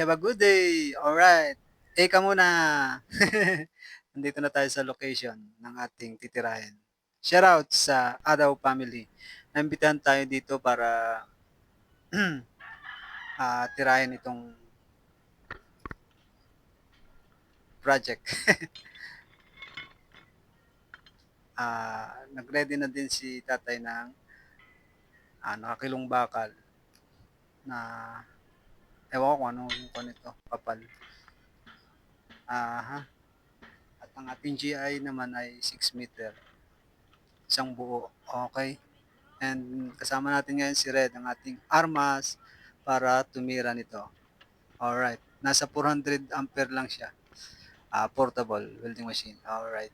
have a good day. Alright. Eka muna. Nandito na tayo sa location ng ating titirahin. Shoutout sa Adaw family. Naimbitahan tayo dito para tirahin itong project. Nag-ready na din si tatay ng nakakilong bakal na ewan ko kung anong ito, kapal. At ang ating GI naman ay 6 meter. Isang buo. Okay. And kasama natin ngayon si Red, ang ating armas para tumira nito. Alright. Nasa 400 ampere lang siya. Portable welding machine. Alright.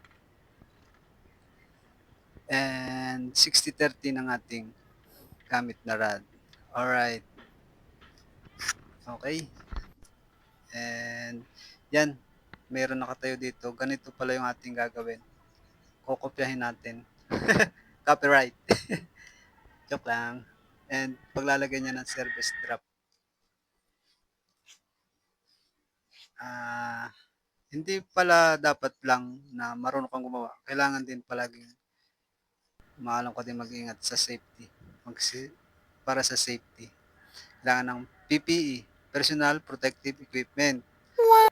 And 60-30 ng ating gamit na rod. Alright. Okay. And yan. Mayroon nakatayo dito. Ganito pala yung ating gagawin. Kokopyahin natin. Copyright. Joke lang. And paglalagay niya ng service drop. Hindi pala dapat lang na marunong kang gumawa. Kailangan din palaging maalam ka din mag-ingat sa safety. Para sa safety. Kailangan ng PPE, Personal Protective Equipment.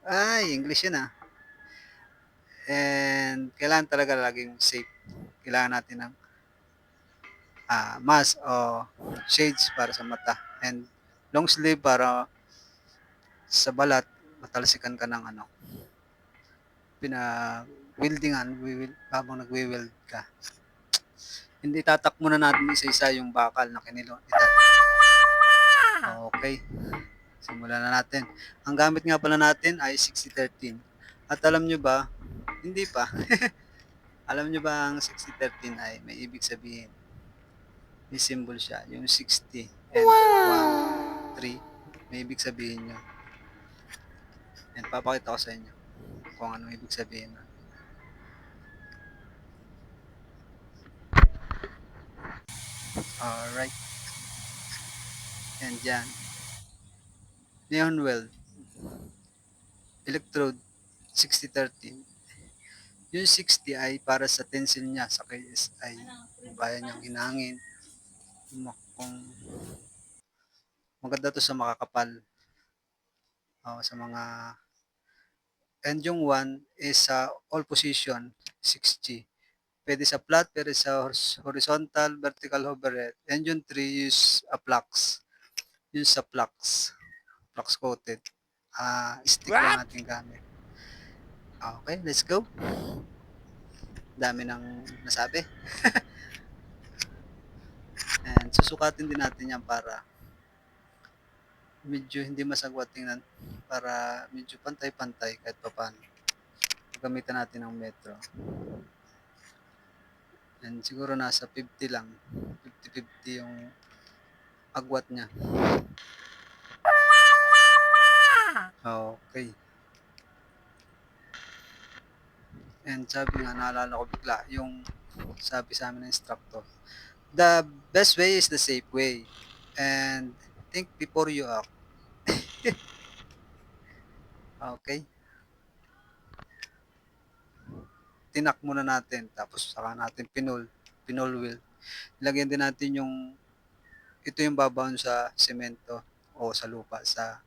Ay, English yun ah. And kailangan talaga laging safe. Kailangan natin ng mask o shades para sa mata. And long sleeve para sa balat, matalsikan ka ng pinag-weldingan habang nagwe-weld ka. Hindi tatak muna natin isa-isa yung bakal na kinilo. Okay. Simulan na natin. Ang gamit nga pala natin ay 60-13. At alam nyo ba, hindi pa. Alam nyo ba ang 60-13 ay may ibig sabihin? May symbol siya. Yung 60 and 1, 3. May ibig sabihin nyo. And papakita ko sa inyo kung ano ibig sabihin. Alright. And yan. Neon weld. Electrode 60-30. Yung 60 ay para sa tensile niya sa KSI. Kung kaya niyang hinangin. Kung maganda to sa makakapal. Sa mga... And yung 1 is sa all position, 6G. Pwede sa flat, pwede sa horizontal, vertical overhead. And yung 3 is a flux. Yung sa flux coated. Stick lang natin gamit. Okay, let's go. Dami nang nasabi. And susukatin din natin yan para medyo hindi masagwa tingnan, para medyo pantay-pantay kahit pa paano. Gamitan natin ng metro. And siguro nasa 50 lang. 50-50 yung agwat niya. Okay. And sabi nga, naalala ko bigla, yung sabi sa amin ng instructor, the best way is the safe way. And think before you act. Okay. Tinak muna natin, tapos saka natin pinol wheel. Ilagyan din natin ito yung babaon sa semento o sa lupa, sa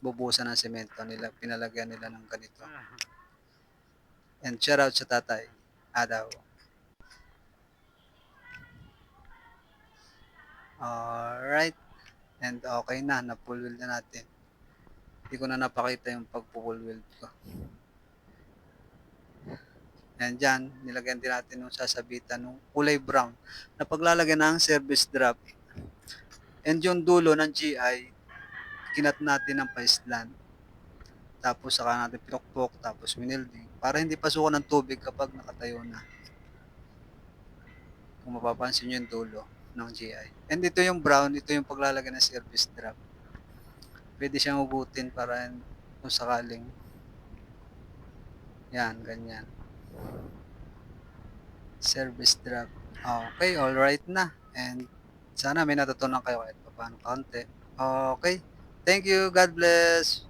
bubusan ng semento nila, pinalagyan nila ng ganito. And shout out sa tatay, Adaw. Alright. And okay na full wheel na natin. Hindi ko na napakita yung pag-full wheel ko. And dyan, nilagyan din natin yung sasabitan ng kulay brown na paglalagyan ng service drop. And yung dulo ng GI, kinat natin ng paislan. Tapos saka natin pinukpok, tapos minilding para hindi pasukan ng tubig kapag nakatayo na. Kung mapapansin nyo yung dulo ng GI. And ito yung brown, ito yung paglalagay ng service drop. Pwede siyang ugutin para kung sakaling yan, ganyan. Service drop. Okay, alright na. And sana may natutunan kayo kahit paano kaunti. Okay. Thank you. God bless.